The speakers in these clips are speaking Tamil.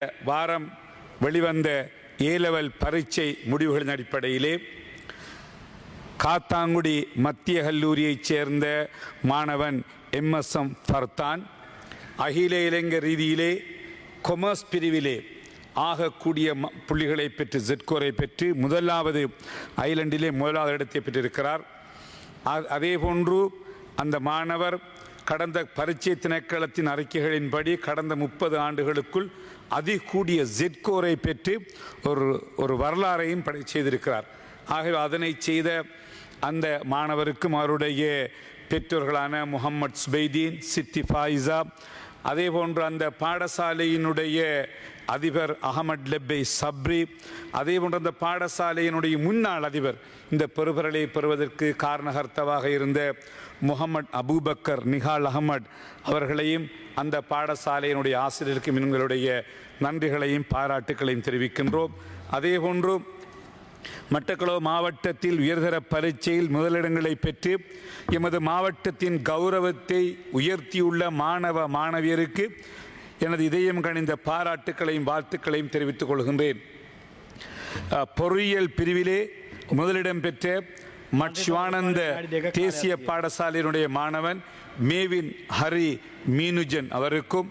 வாரம் வெளிவந்த ஏ-லெவல் பரீட்சை முடிவுகளின் அடிப்படையிலே காத்தாங்குடி மத்திய கல்லூரியைச் சேர்ந்த மாணவன் எம்.எஸ்.எம். ஃபர்தான் அகில இலங்கை ரீதியிலே கொமர்ஸ் பிரிவிலே ஆகக்கூடிய புள்ளிகளை பெற்று ஜெட்கோரை பெற்று முதலாவது ஐலண்டிலே முதலாவது இடத்தை பெற்றிருக்கிறார். அதேபோன்று அந்த மாணவர் கடந்த பரீட்சை திணைக்களத்தின் அறிக்கைகளின்படி கடந்த 30 ஆண்டுகளுக்குள் அதிகூடிய ஜெட்கோரை பெற்று ஒரு வரலாறையும் செய்திருக்கிறார். ஆகவே அதனை செய்த அந்த மாணவருக்கும் அவருடைய பெற்றோர்களான முகமது சுபைதீன், சித்தி ஃபாயிசா, அதே போன்று அந்த பாடசாலையினுடைய அதிபர் அகமட் லெப்பை சப்ரி, அதே போன்று அந்த பாடசாலையினுடைய முன்னாள் அதிபர் இந்த பெறுபொருளை பெறுவதற்கு காரணகர்த்தவாக இருந்த முகமது அபூபக்கர் நிஹால் அகமட் அவர்களையும் அந்த பாடசாலையினுடைய ஆசிரியருக்கும் எங்களுடைய நன்றிகளையும் பாராட்டுக்களையும் தெரிவிக்கின்றோம். அதே போன்று மட்டக்களப்பு மாவட்டத்தில் உயர்தர பரீட்சையில் முதலிடங்களை பெற்று எமது மாவட்டத்தின் கௌரவத்தை உயர்த்தியுள்ள மாணவ மாணவியருக்கு எனது இதயம் கனிந்த பாராட்டுக்களையும் வாழ்த்துக்களையும் தெரிவித்துக் கொள்கின்றேன். பொறியியல் பிரிவிலே முதலிடம் பெற்ற மட்சிவானந்த தேசிய பாடசாலையினுடைய மாணவன் மேவின் ஹரி மீனுஜன் அவருக்கும்,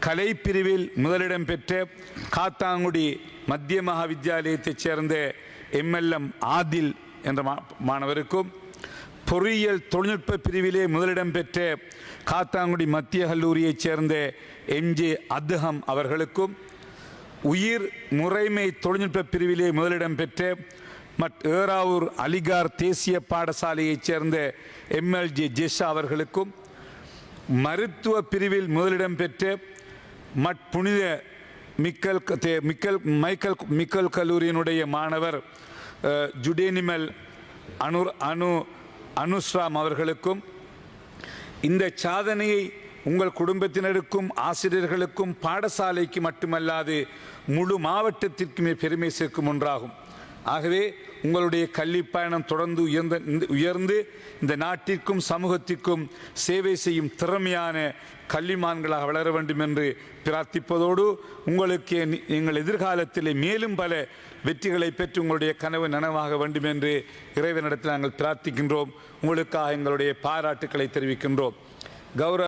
கலைப்பிரிவில் முதலிடம் பெற்ற காத்தாங்குடி மத்திய மகா வித்தியாலயத்தைச் சேர்ந்த எம்.எல்.எம். ஆதில் என்ற மாணவருக்கும், பொறியியல் தொழில்நுட்ப பிரிவிலே முதலிடம் பெற்ற காத்தாங்குடி மத்திய கல்லூரியைச் சேர்ந்த எம்.ஜே. அத்ஹம் அவர்களுக்கும், உயிர் முறைமை தொழில்நுட்ப பிரிவிலே முதலிடம் பெற்ற ஏறாவூர் அலிகார் தேசிய பாடசாலையைச் சேர்ந்த எம்.எல்.ஜே. ஜெஷா அவர்களுக்கும், மருத்துவ பிரிவில் முதலிடம் பெற்ற புனித மைக்கேல் கல்லூரியினுடைய மாணவர் ஜுடேனிமல் அனுஸ்ராம் அவர்களுக்கும், இந்த சாதனையை உங்கள் குடும்பத்தினருக்கும் ஆசிரியர்களுக்கும் பாடசாலைக்கு மட்டுமல்லாது முழு மாவட்டத்திற்குமே பெருமை சேர்க்கும் ஒன்றாகும். ஆகவே உங்களுடைய கல்வி பயணம் தொடர்ந்து உயர்ந்து இந்த நாட்டிற்கும் சமூகத்திற்கும் சேவை செய்யும் திறமையான கல்விமான்களாக வளர வேண்டும் என்று பிரார்த்திப்பதோடு, உங்களுக்கு எங்கள் எதிர்காலத்திலே மேலும் பல வெற்றிகளை பெற்று உங்களுடைய கனவு நனவாக வேண்டும் என்று இறைவனிடத்தில் நாங்கள் பிரார்த்திக்கின்றோம். உங்களுக்காக எங்களுடைய பாராட்டுக்களை தெரிவிக்கின்றோம். கௌரவ